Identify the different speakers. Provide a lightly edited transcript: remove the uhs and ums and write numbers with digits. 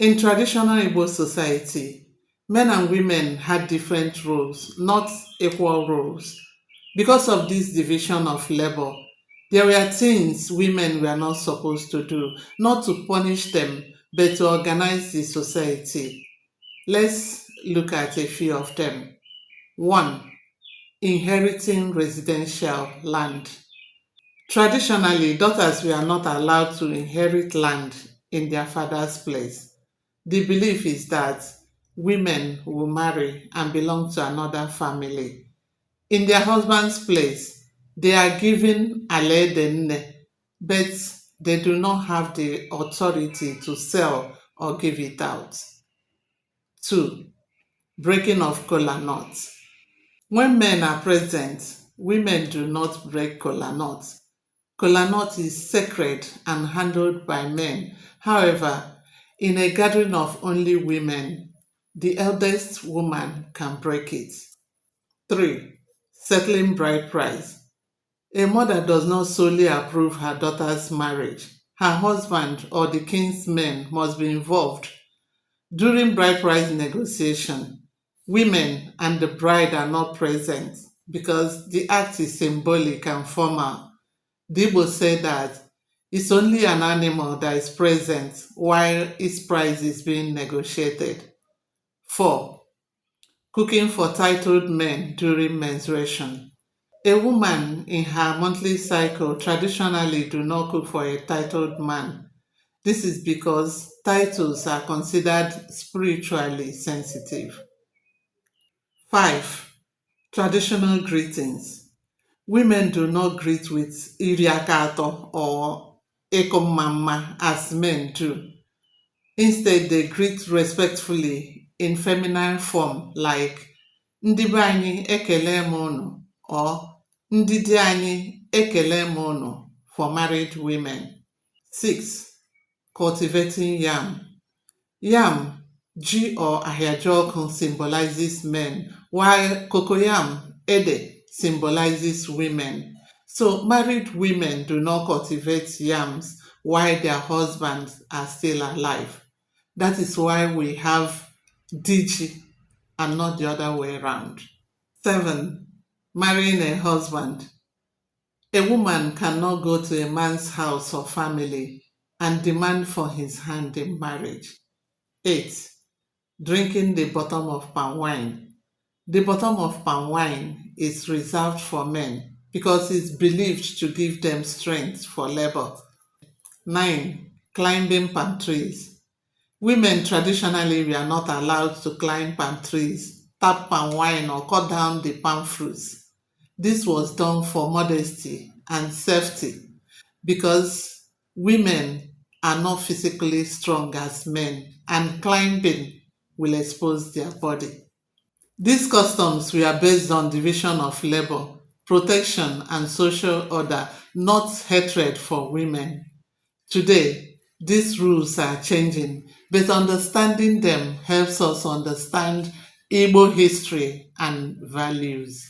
Speaker 1: In traditional Igbo society, men and women had different roles, not equal roles. Because of this division of labor, there were things women were not supposed to do, not to punish them, but to organize the society. Let's look at a few of them. 1. Inheriting residential land. Traditionally, daughters were not allowed to inherit land in their father's place. The belief is that women will marry and belong to another family. In their husband's place, they are given aledenne, but they do not have the authority to sell or give it out. 2. Breaking of kola nuts. When men are present, women do not break kola nuts. Kola nut is sacred and handled by men. However, in a gathering of only women, the eldest woman can break it. 3. Settling bride price. A mother does not solely approve her daughter's marriage. Her husband or the king's men must be involved. During bride price negotiation, women and the bride are not present because the act is symbolic and formal. The Igbo say that it's only an animal that is present while its price is being negotiated. 4. Cooking for titled men during menstruation. A woman in her monthly cycle traditionally do not cook for a titled man. This is because titles are considered spiritually sensitive. 5. Traditional greetings. Women do not greet with iriakato or ekomama as men do. Instead, they greet respectfully in feminine form like ndị be anyị ekele m unu or ndị di anyị ekele m unu for married women. 6. Cultivating yam. Yam, ji or ahiajoku symbolizes men, while cocoyam, ede, symbolizes women. So married women do not cultivate yams while their husbands are still alive. That is why we have diji and not the other way around. 7. Marrying a husband. A woman cannot go to a man's house or family and demand for his hand in marriage. 8. Drinking the bottom of palm wine. The bottom of palm wine is reserved for men because it's believed to give them strength for labor. 9. Climbing palm trees. Women traditionally were not allowed to climb palm trees, tap palm wine, or cut down the palm fruits. This was done for modesty and safety because women are not physically strong as men, and climbing will expose their body. These customs were based on division of labor, protection, and social order, not hatred for women. Today, these rules are changing, but understanding them helps us understand Igbo history and values.